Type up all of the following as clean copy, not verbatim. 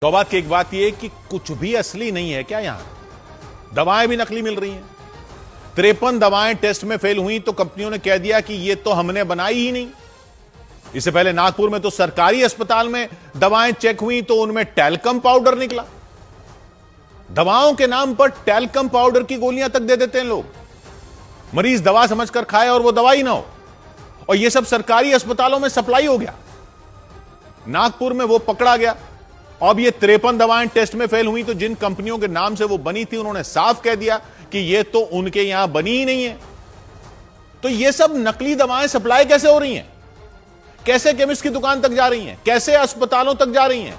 तो बात की एक बात यह कि कुछ भी असली नहीं है क्या यहां? दवाएं भी नकली मिल रही हैं। 53 दवाएं टेस्ट में फेल हुई तो कंपनियों ने कह दिया कि ये तो हमने बनाई ही नहीं। इससे पहले नागपुर में तो सरकारी अस्पताल में दवाएं चेक हुई तो उनमें टैल्कम पाउडर निकला। दवाओं के नाम पर टैल्कम पाउडर की गोलियां तक दे देते हैं लोग, मरीज दवा समझकर खाए और वो दवाई ना हो, और ये सब सरकारी अस्पतालों में सप्लाई हो गया। नागपुर में वो पकड़ा गया। अब ये 53 दवाएं टेस्ट में फेल हुई तो जिन कंपनियों के नाम से वो बनी थी उन्होंने साफ कह दिया कि ये तो उनके यहां बनी ही नहीं है। तो ये सब नकली दवाएं सप्लाई कैसे हो रही हैं? कैसे केमिस्ट की दुकान तक जा रही हैं? कैसे अस्पतालों तक जा रही हैं?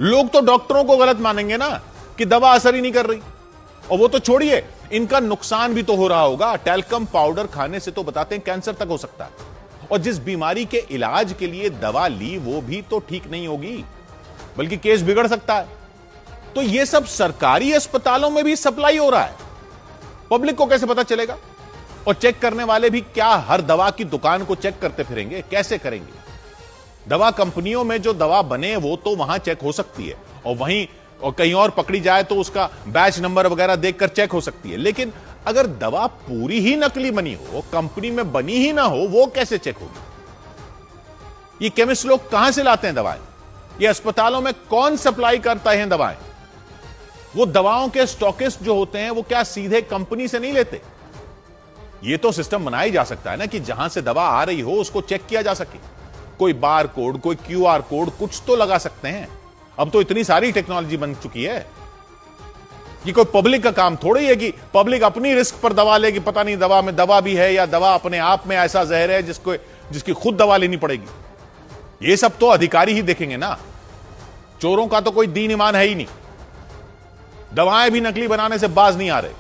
लोग तो डॉक्टरों को गलत मानेंगे ना कि दवा असर ही नहीं कर रही। और वो तो छोड़िए, इनका नुकसान भी तो हो रहा होगा। टैल्कम पाउडर खाने से तो बताते हैं कैंसर तक हो सकता है, और जिस बीमारी के इलाज के लिए दवा ली वो भी तो ठीक नहीं होगी, बल्कि केस बिगड़ सकता है। तो ये सब सरकारी अस्पतालों में भी सप्लाई हो रहा है। पब्लिक को कैसे पता चलेगा? और चेक करने वाले भी क्या हर दवा की दुकान को चेक करते फिरेंगे? कैसे करेंगे? दवा कंपनियों में जो दवा बने वो तो वहां चेक हो सकती है, और वहीं और कहीं और पकड़ी जाए तो उसका बैच नंबर वगैरह देखकर चेक हो सकती है। लेकिन अगर दवा पूरी ही नकली बनी हो, कंपनी में बनी ही ना हो, वो कैसे चेक होगी? ये केमिस्ट लोग कहां से लाते हैं दवाएं? ये अस्पतालों में कौन सप्लाई करता है दवाएं? वो दवाओं के स्टॉकिस्ट जो होते हैं वो क्या सीधे कंपनी से नहीं लेते? ये तो सिस्टम बनाया जा सकता है ना कि जहां से दवा आ रही हो उसको चेक किया जा सके। कोई बार कोड, कोई क्यूआर कोड, कुछ तो लगा सकते हैं। अब तो इतनी सारी टेक्नोलॉजी बन चुकी है कि कोई पब्लिक का काम थोड़ी है कि पब्लिक अपनी रिस्क पर दवा लेगी। पता नहीं दवा में दवा भी है या दवा अपने आप में ऐसा जहर है जिसकी खुद दवा लेनी पड़ेगी। ये सब तो अधिकारी ही देखेंगे ना। चोरों का तो कोई दीन ईमान है ही नहीं। दवाएं भी नकली बनाने से बाज नहीं आ रहे,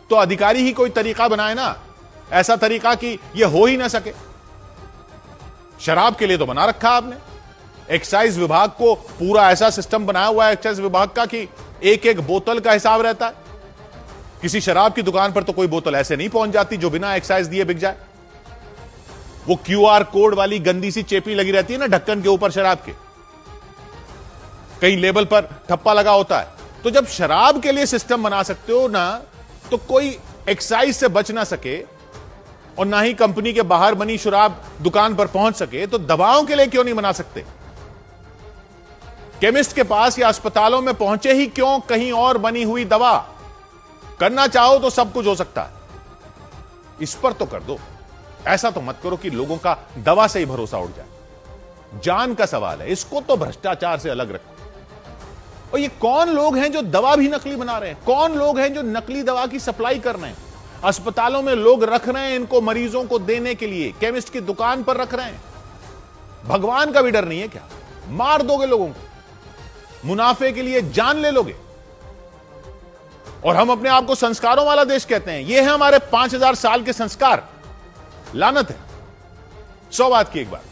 तो अधिकारी ही कोई तरीका बनाए ना, ऐसा तरीका कि यह हो ही ना सके। शराब के लिए तो बना रखा आपने। एक्साइज विभाग को पूरा ऐसा सिस्टम बनाया हुआ है एक्साइज विभाग का कि एक एक बोतल का हिसाब रहता है। किसी शराब की दुकान पर तो कोई बोतल ऐसे नहीं पहुंच जाती जो बिना एक्साइज दिए बिक जाए। वो क्यूआर कोड वाली गंदी सी चेपी लगी रहती है ना ढक्कन के ऊपर शराब के, कहीं लेबल पर ठप्पा लगा होता है। तो जब शराब के लिए सिस्टम बना सकते हो ना, तो कोई एक्साइज से बच ना सके और ना ही कंपनी के बाहर बनी शराब दुकान पर पहुंच सके, तो दवाओं के लिए क्यों नहीं बना सकते? केमिस्ट के पास या अस्पतालों में पहुंचे ही क्यों कहीं और बनी हुई दवा? करना चाहो तो सब कुछ हो सकता है। इस पर तो कर दो। ऐसा तो मत करो कि लोगों का दवा से ही भरोसा उड़ जाए। जान का सवाल है, इसको तो भ्रष्टाचार से अलग रखो। और ये कौन लोग हैं जो दवा भी नकली बना रहे हैं? कौन लोग हैं जो नकली दवा की सप्लाई कर रहे हैं? अस्पतालों में लोग रख रहे हैं इनको मरीजों को देने के लिए, केमिस्ट की दुकान पर रख रहे हैं। भगवान का भी डर नहीं है क्या? मार दोगे लोगों को, मुनाफे के लिए जान ले लोगे। और हम अपने आप को संस्कारों वाला देश कहते हैं। ये है हमारे 5000 साल के संस्कार। लानत है। 100 बात की एक बात।